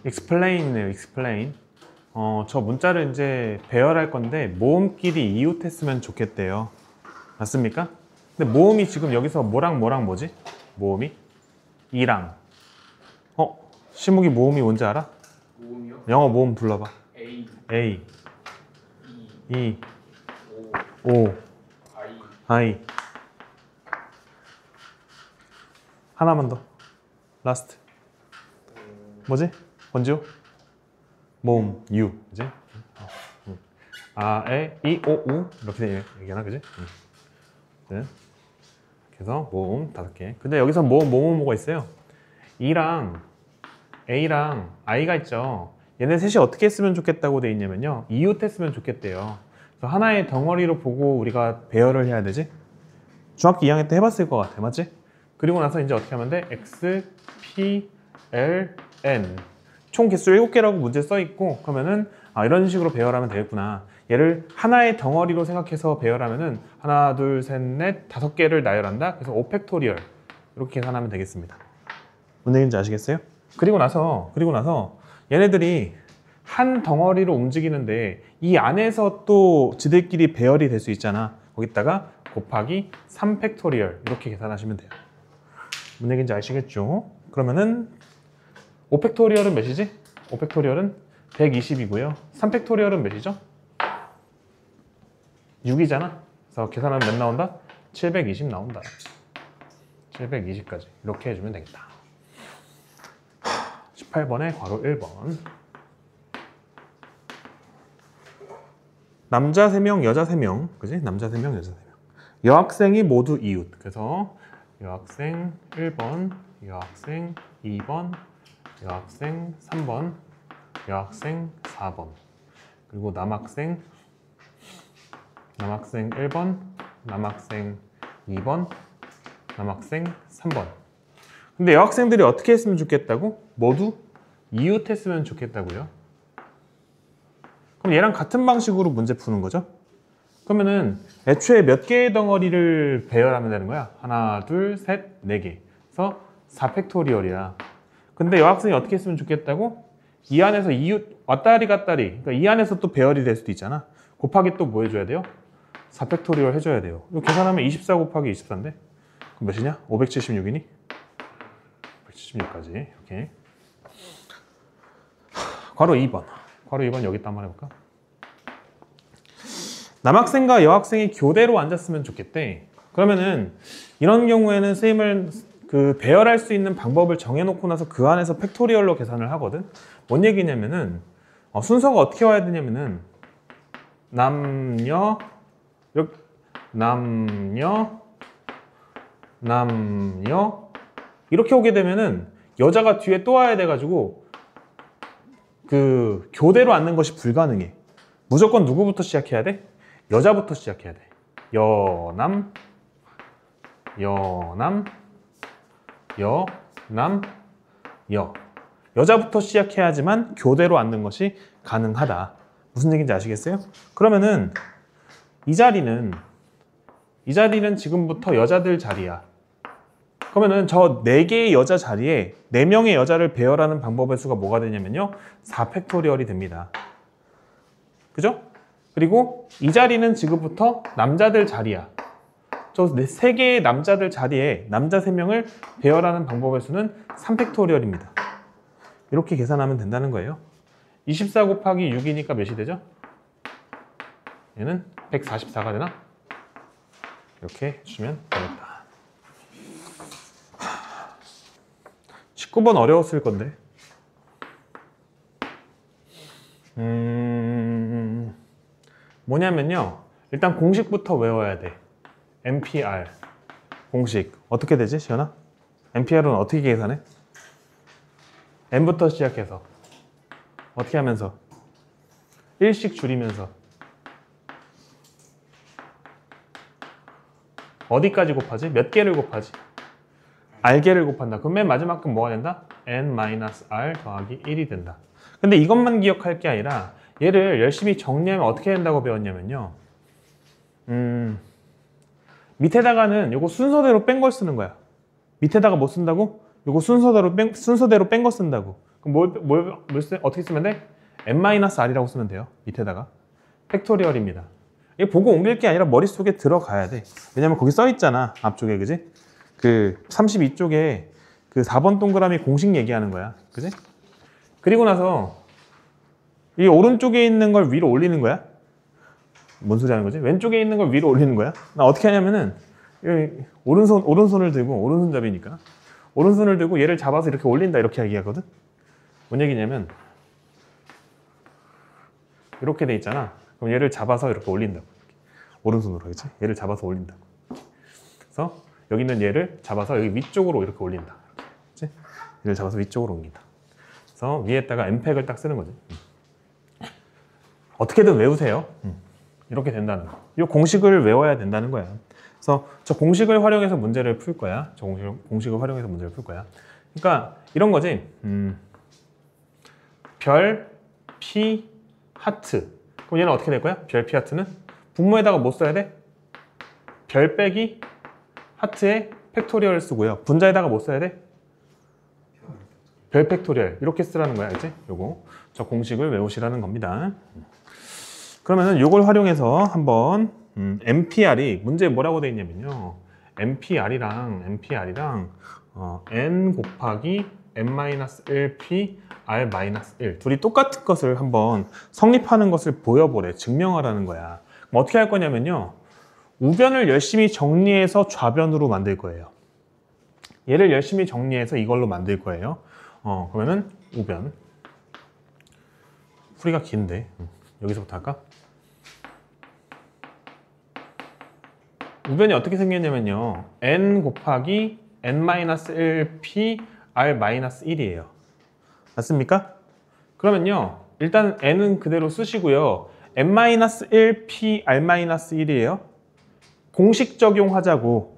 explain이네요. explain. 저 문자를 이제 배열할 건데 모음끼리 이웃했으면 좋겠대요. 맞습니까? 근데 모음이 지금 여기서 뭐랑 뭐랑 뭐지? 모음이? 이랑. 시묵이 모음이 뭔지 알아? 모음이요? 영어 모음 불러봐. A, A, E, E, O, O, I. I. 하나만 더. 라스트. 뭐지? 번지호? 모음, U. 그지? 아, 에, 이, 오, 우. 이렇게 얘기하나, 그지? 네. 그래서 모음 5개. 근데 여기서 뭐가 있어요? E랑 A랑 I가 있죠. 얘네 셋이 어떻게 했으면 좋겠다고 돼 있냐면요. 이웃했으면 좋겠대요. 그래서 하나의 덩어리로 보고 우리가 배열을 해야 되지? 중학교 2학년 때 해봤을 것 같아. 맞지? 그리고 나서 이제 어떻게 하면 돼? X, P, L, N. 총 개수 7개라고 문제 써 있고, 그러면은 이런 식으로 배열하면 되겠구나. 얘를 하나의 덩어리로 생각해서 배열하면은 하나, 둘, 셋, 넷, 5개를 나열한다. 그래서 5팩토리얼 이렇게 계산하면 되겠습니다. 뭔 얘기인지 아시겠어요? 그리고 나서 얘네들이 한 덩어리로 움직이는데 이 안에서 또 지들끼리 배열이 될 수 있잖아. 거기다가 곱하기 3팩토리얼 이렇게 계산하시면 돼요. 뭔 얘기인지 아시겠죠? 그러면은 5팩토리얼은 몇이지? 5팩토리얼은 120이고요. 3팩토리얼은 몇이죠? 6이잖아. 그래서 계산하면 몇 나온다? 720 나온다. 720까지 이렇게 해주면 되겠다. 18번에 괄호 1번. 남자 3명, 여자 3명. 그지? 남자 3명, 여자 3명. 여학생이 모두 이웃. 그래서 여학생 1번, 여학생 2번, 여학생 3번, 여학생 4번. 그리고 남학생 1번, 남학생 2번, 남학생 3번. 근데 여학생들이 어떻게 했으면 좋겠다고? 모두 이웃했으면 좋겠다고요. 그럼 얘랑 같은 방식으로 문제 푸는 거죠. 그러면은 애초에 몇 개의 덩어리를 배열하면 되는 거야? 하나, 둘, 셋, 4개. 그래서 4팩토리얼이야. 근데 여학생이 어떻게 했으면 좋겠다고? 이 안에서 이웃 왔다리 갔다리. 그러니까 이 안에서 또 배열이 될 수도 있잖아. 곱하기 또 뭐 해줘야 돼요? 4팩토리얼 해줘야 돼요. 이거 계산하면 24 곱하기 24인데 그럼 몇이냐? 576이니? 576까지 이렇게. 괄호 2번. 괄호 2번 여기다 한번 해볼까? 남학생과 여학생이 교대로 앉았으면 좋겠대. 그러면은 이런 경우에는 선생님을 배열할 수 있는 방법을 정해놓고 나서 그 안에서 팩토리얼로 계산을 하거든. 뭔 얘기냐면은 순서가 어떻게 와야 되냐면은 남녀 이렇게 오게 되면은 여자가 뒤에 또 와야 돼가지고 교대로 앉는 것이 불가능해. 무조건 누구부터 시작해야 돼? 여자부터 시작해야 돼. 여남, 여. 여자부터 시작해야지만 교대로 앉는 것이 가능하다. 무슨 얘기인지 아시겠어요? 그러면은 이 자리는 지금부터 여자들 자리야. 그러면은 저 4개의 여자 자리에 4명의 여자를 배열하는 방법의 수가 뭐가 되냐면요. 4팩토리얼이 됩니다. 그죠? 그리고 이 자리는 지금부터 남자들 자리야. 저 3개의 남자들 자리에 남자 3명을 배열하는 방법의 수는 3팩토리얼입니다. 이렇게 계산하면 된다는 거예요. 24 곱하기 6이니까 몇이 되죠? 얘는 144가 되나? 이렇게 해주시면 되겠다. 19번 어려웠을 건데. 뭐냐면요. 일단 공식부터 외워야 돼. MPR. 공식. 어떻게 되지, 시연아? MPR은 어떻게 계산해? N부터 시작해서. 어떻게 하면서? 1씩 줄이면서. 어디까지 곱하지? 몇 개를 곱하지? R개를 곱한다. 그럼 맨 마지막 건 뭐가 된다? N-R 더하기 1이 된다. 근데 이것만 기억할 게 아니라 얘를 열심히 정리하면 어떻게 된다고 배웠냐면요. 밑에다가는 요거 순서대로 뺀 걸 쓰는 거야. 밑에다가 뭐 쓴다고? 요거 순서대로 뺀 거 쓴다고. 그럼 어떻게 쓰면 돼? n-r이라고 쓰면 돼요. 밑에다가 팩토리얼입니다. 이게 보고 옮길 게 아니라 머릿속에 들어가야 돼. 왜냐면 거기 써 있잖아. 앞쪽에, 그지? 그 32쪽에 그 4번 동그라미 공식 얘기하는 거야. 그지? 그리고 나서 이 오른쪽에 있는 걸 위로 올리는 거야. 뭔 소리 하는 거지? 왼쪽에 있는 걸 위로 올리는 거야. 나 어떻게 하냐면은 오른손을 들고, 오른손잡이니까 오른손을 들고 얘를 잡아서 이렇게 올린다, 이렇게 얘기하거든. 뭔 얘기냐면 이렇게 돼 있잖아. 그럼 얘를 잡아서 이렇게 올린다고. 오른손으로, 그렇지? 얘를 잡아서 올린다고. 그래서 여기 있는 얘를 잡아서 여기 위쪽으로 이렇게 올린다. 그렇지? 얘를 잡아서 위쪽으로 옮긴다. 그래서 위에다가 엠팩을 딱 쓰는 거지. 어떻게든 외우세요. 이렇게 된다는 거. 이 공식을 외워야 된다는 거야. 그래서 저 공식을 활용해서 문제를 풀 거야. 저 공식을 활용해서 문제를 풀 거야. 그러니까 이런 거지. 별, 피, 하트. 그럼 얘는 어떻게 될 거야? 별, 피, 하트는 분모에다가 뭐 써야 돼? 별 빼기 하트에 팩토리얼 쓰고요. 분자에다가 뭐 써야 돼? 별 팩토리얼. 이렇게 쓰라는 거야, 이제. 요거. 저 공식을 외우시라는 겁니다. 그러면은 요걸 활용해서 한번 MPR이 문제에 뭐라고 돼 있냐면요. MPR이랑 n 곱하기 n-1p r-1 둘이 똑같은 것을 한번 성립하는 것을 보여보래. 증명하라는 거야. 그럼 어떻게 할 거냐면요. 우변을 열심히 정리해서 좌변으로 만들 거예요. 얘를 열심히 정리해서 이걸로 만들 거예요. 그러면은 우변. 풀이가 긴데 여기서부터 할까? 우변이 어떻게 생겼냐면요. n 곱하기 n-1p r-1이에요. 맞습니까? 그러면요. 일단 n은 그대로 쓰시고요. n-1p r-1이에요. 공식 적용하자고.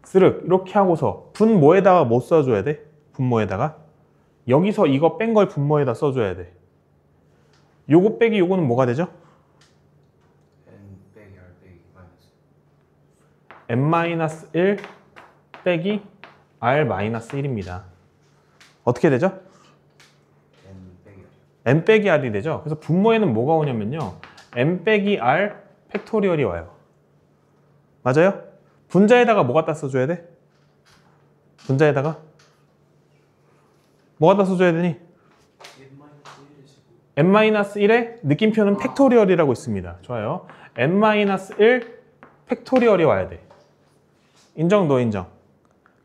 스륵 이렇게 하고서 분모에다가 뭐 써줘야 돼? 분모에다가 여기서 이거 뺀 걸 분모에다 써줘야 돼. 요거 빼기 요거는 뭐가 되죠? n 빼기 r 빼기 마이너스 n-1 빼기 r-1입니다. 어떻게 되죠? n 빼기 r n 빼기 r이 되죠. 그래서 분모에는 뭐가 오냐면요. n 빼기 r 팩토리얼이 와요. 맞아요? 분자에다가 뭐 갖다 써줘야 돼? 분자에다가 뭐 갖다 써줘야 되니? n-1의 느낌표는 팩토리얼이라고 있습니다. 좋아요. n-1 팩토리얼이 와야 돼. 인정, 노 인정.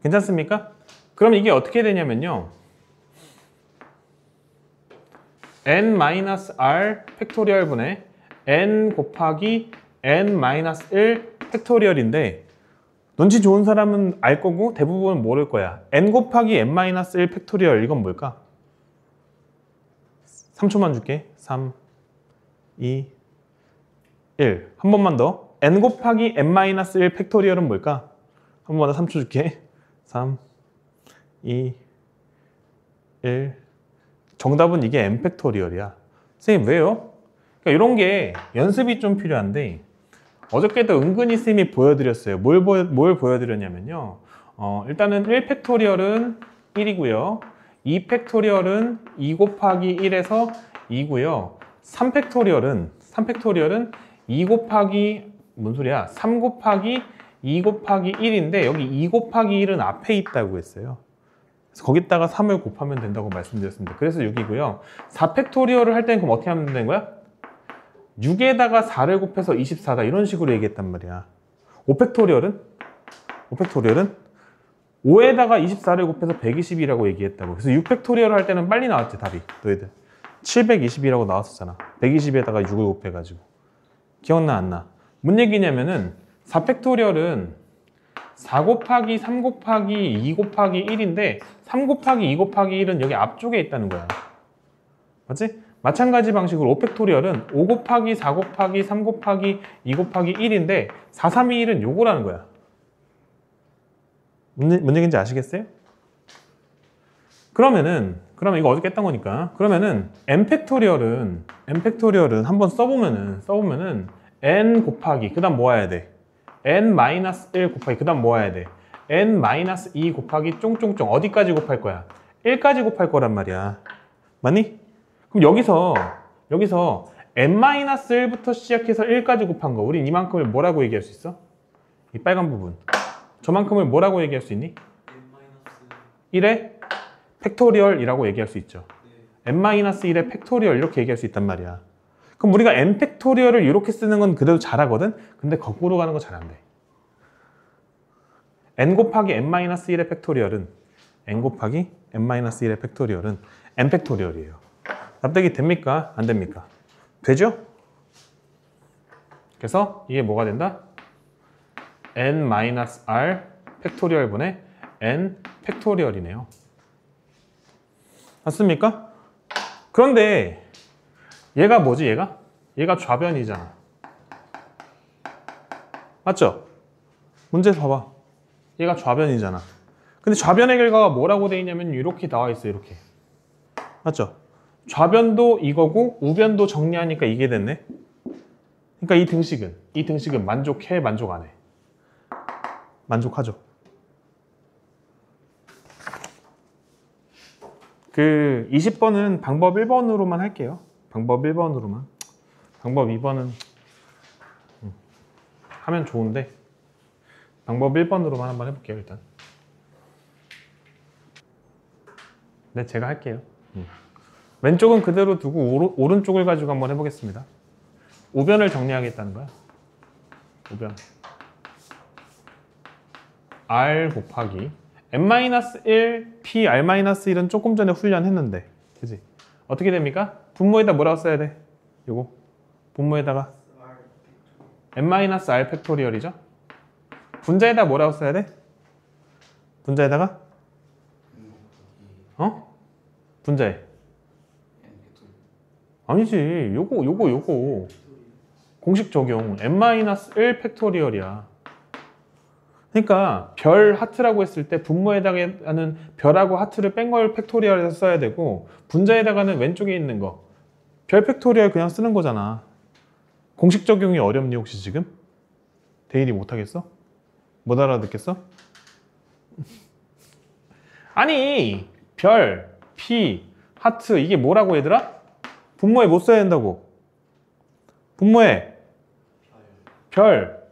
괜찮습니까? 그럼 이게 어떻게 되냐면요. n-r 팩토리얼 분의 n 곱하기 n-1 팩토리얼인데 눈치 좋은 사람은 알 거고 대부분은 모를 거야. n 곱하기 n-1 팩토리얼 이건 뭘까? 3초만 줄게. 3, 2, 1. 한 번만 더. n 곱하기 n-1 팩토리얼은 뭘까? 한 번만 더 3초 줄게. 3, 2, 1. 정답은 이게 n 팩토리얼이야. 선생님 왜요? 그러니까 이런 게 연습이 좀 필요한데 어저께도 은근히 쌤이 보여드렸어요. 뭘 보여드렸냐면요. 일단은 1 팩토리얼은 1이고요. 2 팩토리얼은 2 곱하기 1에서 2고요. 3 팩토리얼은 2 곱하기 뭔 소리야? 3 곱하기 2 곱하기 1인데 여기 2 곱하기 1은 앞에 있다고 했어요. 그래서 거기다가 3을 곱하면 된다고 말씀드렸습니다. 그래서 6이고요. 4 팩토리얼을 할 때는 그럼 어떻게 하면 되는 거야? 6에다가 4를 곱해서 24다 이런 식으로 얘기했단 말이야. 5 팩토리얼은 5에다가 24를 곱해서 120이라고 얘기했다고. 그래서 6 팩토리얼을 할 때는 빨리 나왔지 답이. 너희들 720이라고 나왔었잖아. 120에다가 6을 곱해가지고. 기억나 안 나? 뭔 얘기냐면은 4 팩토리얼은 4 곱하기 3 곱하기 2 곱하기 1인데 3 곱하기 2 곱하기 1은 여기 앞쪽에 있다는 거야. 맞지? 마찬가지 방식으로 5 팩토리얼은 5 곱하기 4 곱하기 3 곱하기 2 곱하기 1인데 4, 3, 2, 1은 요거라는 거야. 뭔 얘기인지 아시겠어요? 그러면 이거 어저께 했던 거니까 그러면은 n 팩토리얼은 한번 써보면은 n 곱하기 그 다음 뭐 해야 돼? n-1 곱하기 그 다음 뭐 해야 돼? n-2 곱하기 쫑쫑쫑 어디까지 곱할 거야? 1까지 곱할 거란 말이야. 맞니? 그럼 여기서 n-1부터 시작해서 1까지 곱한 거 우린 이만큼을 뭐라고 얘기할 수 있어? 이 빨간 부분 저만큼을 뭐라고 얘기할 수 있니? 1의 팩토리얼이라고 얘기할 수 있죠. n-1의 팩토리얼 이렇게 얘기할 수 있단 말이야. 그럼 우리가 n 팩토리얼을 이렇게 쓰는 건 그래도 잘하거든? 근데 거꾸로 가는 거 잘 안 돼. n 곱하기 n-1의 팩토리얼은 n 곱하기 n-1의 팩토리얼은 n 팩토리얼이에요. 납득이 됩니까? 안 됩니까? 되죠? 그래서 이게 뭐가 된다? n-r 팩토리얼분의 n 팩토리얼이네요. 맞습니까? 그런데 얘가 뭐지 얘가? 얘가 좌변이잖아. 맞죠? 문제 봐봐. 얘가 좌변이잖아. 근데 좌변의 결과가 뭐라고 돼 있냐면 이렇게 나와 있어 이렇게. 맞죠? 좌변도 이거고 우변도 정리하니까 이게 됐네. 그러니까 이 등식은 만족해 만족 안 해? 만족하죠. 그 20번은 방법 1번으로만 할게요. 방법 1번으로만. 방법 2번은 하면 좋은데 방법 1번으로만 한번 해볼게요 일단. 네, 제가 할게요. 왼쪽은 그대로 두고 오른쪽을 가지고 한번 해보겠습니다. 우변을 정리하겠다는 거야. 우변 r 곱하기 n-1 p r-1은 조금 전에 훈련했는데 그지? 어떻게 됩니까? 분모에다 뭐라고 써야 돼? 요거 분모에다가 n-r 팩토리얼이죠? 분자에다 뭐라고 써야 돼? 분자에다가 분자에 아니지 요거 공식 적용 n-1 팩토리얼이야. 그러니까 별 하트라고 했을 때 분모에다가는 별하고 하트를 뺀 걸 팩토리얼에서 써야 되고 분자에다가는 왼쪽에 있는 거 별 팩토리얼 그냥 쓰는 거잖아. 공식 적용이 어렵니 혹시 지금? 대인이 못하겠어? 못 알아듣겠어? 아니 별, 피, 하트 이게 뭐라고 얘들아? 분모에 못 써야 된다고. 분모에 별,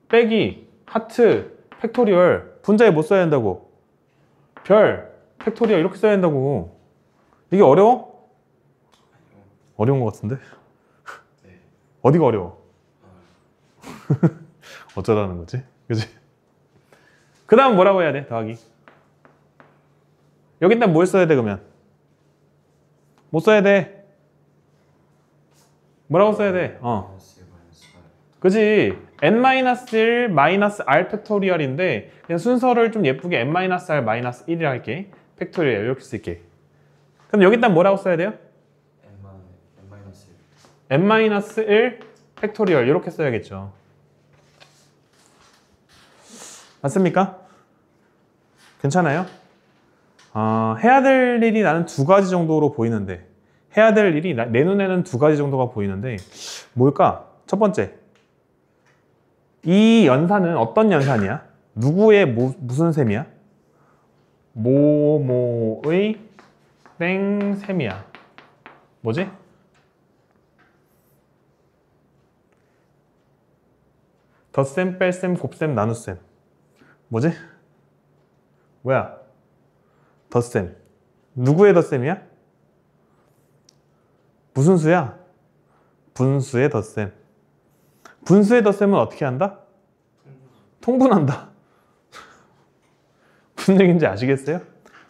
빼기, 하트, 팩토리얼 분자에 못 써야 된다고. 별, 팩토리얼 이렇게 써야 된다고. 이게 어려워? 어려운 것 같은데? 네. 어디가 어려워? 어쩌라는 거지? 그치? 그 다음 뭐라고 해야 돼? 더하기. 여기다 뭘 써야 돼 그러면? 못 써야 돼. 뭐라고 써야 돼? 그지? n-1 마이너스 r 팩토리얼인데 그냥 순서를 좀 예쁘게 n-r 마이너스 1이라 할게. 팩토리얼 이렇게 쓸게. 그럼 여기다 뭐라고 써야 돼요? n-1 팩토리얼 이렇게 써야겠죠. 맞습니까? 괜찮아요? 해야 될 일이 나는 두 가지 정도로 보이는데 해야 될 일이 내 눈에는 두 가지 정도가 보이는데 뭘까? 첫 번째, 이 연산은 어떤 연산이야? 누구의 무슨 셈이야? 뭐뭐의 땡 셈이야. 뭐지? 덧셈, 뺄셈, 곱셈, 나눗셈. 뭐지? 뭐야? 덧셈. 누구의 덧셈이야? 무슨 수야? 분수의 덧셈. 분수의 덧셈은 어떻게 한다? 통분한다. 무슨 얘기인지 아시겠어요?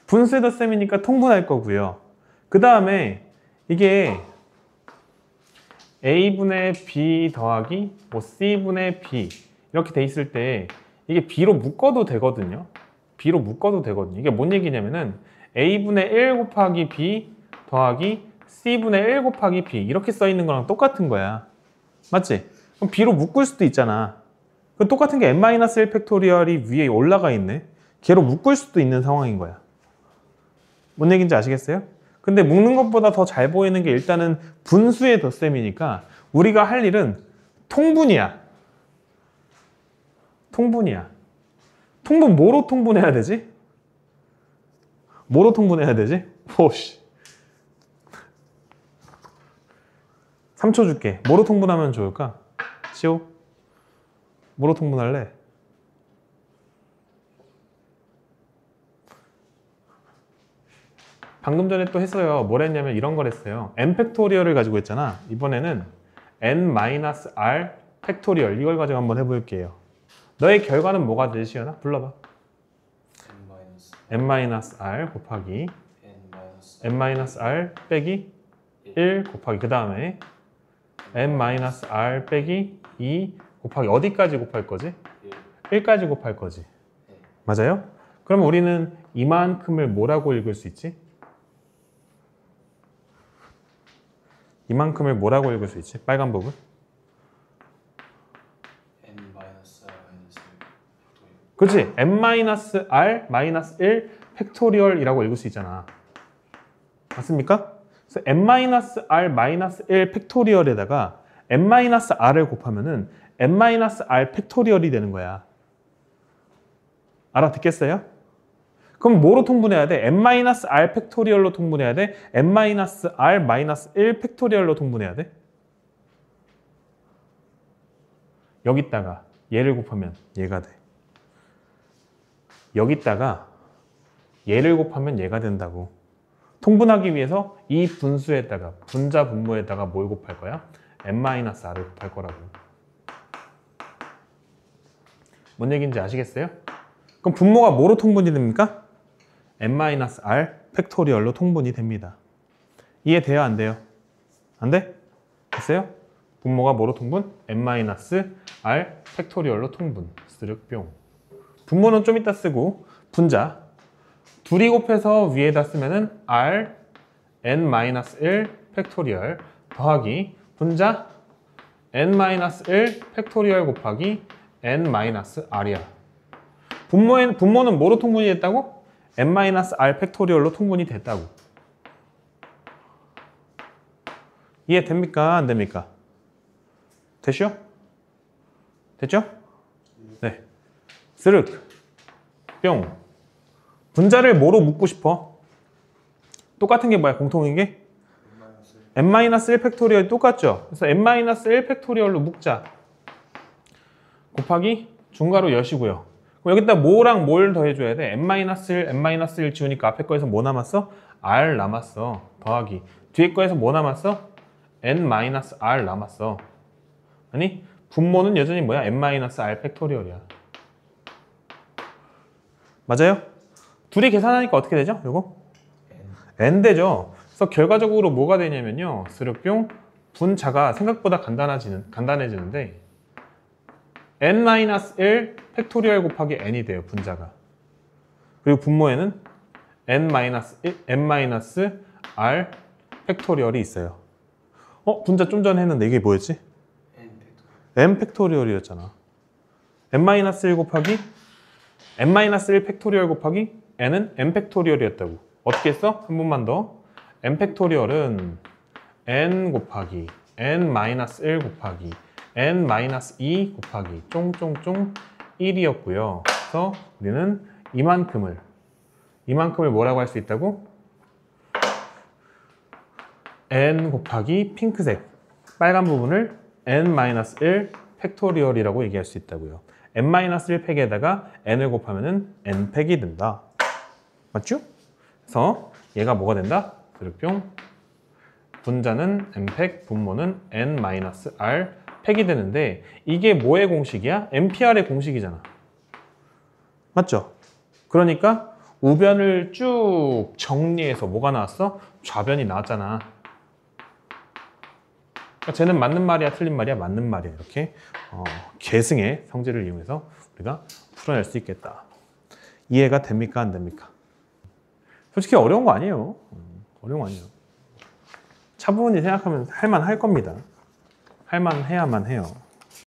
분수의 덧셈이니까 통분할 거고요. 그 다음에 이게 A분의 B 더하기 뭐 C분의 B 이렇게 돼 있을 때 이게 B로 묶어도 되거든요. B로 묶어도 되거든요. 이게 뭔 얘기냐면은 A분의 1 곱하기 B 더하기 C분의 1 곱하기 B 이렇게 써 있는 거랑 똑같은 거야. 맞지? 그럼 B로 묶을 수도 있잖아. 똑같은 게 n-1 팩토리얼이 위에 올라가 있네. 걔로 묶을 수도 있는 상황인 거야. 뭔 얘기인지 아시겠어요? 근데 묶는 것보다 더 잘 보이는 게 일단은 분수의 덧셈이니까 우리가 할 일은 통분이야. 통분이야. 통분 뭐로 통분해야 되지? 뭐로 통분해야 되지? 오씨. 3초 줄게. 뭐로 통분하면 좋을까? 시오? 뭐로 통분할래? 방금 전에 또 했어요. 뭘 했냐면 이런 걸 했어요. n 팩토리얼을 가지고 했잖아. 이번에는 n-r 팩토리얼 이걸 가지고 한번 해볼게요. 너의 결과는 뭐가 되지, 시연아? 불러봐. n-r 곱하기 n-r 빼기 1 곱하기 그 다음에 n-r 빼기 2 곱하기 어디까지 곱할 거지? 1까지 곱할 거지. 맞아요? 그러면 우리는 이만큼을 뭐라고 읽을 수 있지? 이만큼을 뭐라고 읽을 수 있지? 빨간 부분? 그렇지? n-r-1 팩토리얼이라고 읽을 수 있잖아. 맞습니까? 그래서 n-r-1 팩토리얼에다가 n-r을 곱하면은 n-r 팩토리얼이 되는 거야. 알아듣겠어요? 그럼 뭐로 통분해야 돼? n-r 팩토리얼로 통분해야 돼? n-r-1 팩토리얼로 통분해야 돼? 여기다가 얘를 곱하면 얘가 돼. 여기다가 얘를 곱하면 얘가 된다고. 통분하기 위해서 이 분수에다가 분자 분모에다가 뭘 곱할 거야? n-r을 곱할 거라고. 뭔 얘기인지 아시겠어요? 그럼 분모가 뭐로 통분이 됩니까? n-r 팩토리얼로 통분이 됩니다. 이해돼요? 안 돼요? 안 돼? 됐어요? 분모가 뭐로 통분? n-r 팩토리얼로 통분. 스르뿅. 분모는 좀 이따 쓰고 분자 둘이 곱해서 위에다 쓰면은 r n-1 팩토리얼 더하기 분자 n-1 팩토리얼 곱하기 n-r이야. 분모는 뭐로 통분이 됐다고? n-r 팩토리얼로 통분이 됐다고. 이해됩니까? 안 됩니까? 됐죠? 됐죠? 네. 스륵 뿅. 분자를 뭐로 묶고 싶어? 똑같은 게 뭐야? 공통인 게? n-1 팩토리얼이 똑같죠? 그래서 n-1 팩토리얼로 묶자. 곱하기 중괄호 여시고요. 그럼 여기다 뭐랑 뭘 더해줘야 돼? n-1 지우니까 앞에 거에서 뭐 남았어? r 남았어. 더하기 뒤에 거에서 뭐 남았어? n-r 남았어. 아니 분모는 여전히 뭐야? n-r 팩토리얼이야. 맞아요? 둘이 계산하니까 어떻게 되죠? 요거? n 되죠. 그래서 결과적으로 뭐가 되냐면요. 스르뿅 분자가 생각보다 간단해지는데 n-1 팩토리얼 곱하기 n이 돼요. 분자가. 그리고 분모에는 n-r 팩토리얼이 있어요. 분자 좀 전에 했는데 이게 뭐였지? n 팩토리얼이었잖아. n-1 곱하기 n-1 팩토리얼 곱하기 n은 n 팩토리얼이었다고. 어떻게 했어? 한 번만 더. n 팩토리얼은 n 곱하기 n-1 곱하기 n-2 곱하기 쫑쫑쫑 1이었고요. 그래서 우리는 이만큼을 뭐라고 할 수 있다고? n 곱하기 핑크색 빨간 부분을 n-1 팩토리얼이라고 얘기할 수 있다고요. n-1 팩에다가 n을 곱하면은 n 팩이 된다. 맞죠? 그래서 얘가 뭐가 된다? 뿅. 분자는 n 팩, 분모는 n-r 팩이 되는데 이게 뭐의 공식이야? NPR의 공식이잖아. 맞죠? 그러니까 우변을 쭉 정리해서 뭐가 나왔어? 좌변이 나왔잖아. 그러니까 쟤는 맞는 말이야, 틀린 말이야? 맞는 말이야. 이렇게 계승의 성질을 이용해서 우리가 풀어낼 수 있겠다. 이해가 됩니까? 안 됩니까? 솔직히 어려운 거 아니에요. 어려운 거 아니에요. 차분히 생각하면 할만할 겁니다. 할만해야만 해요.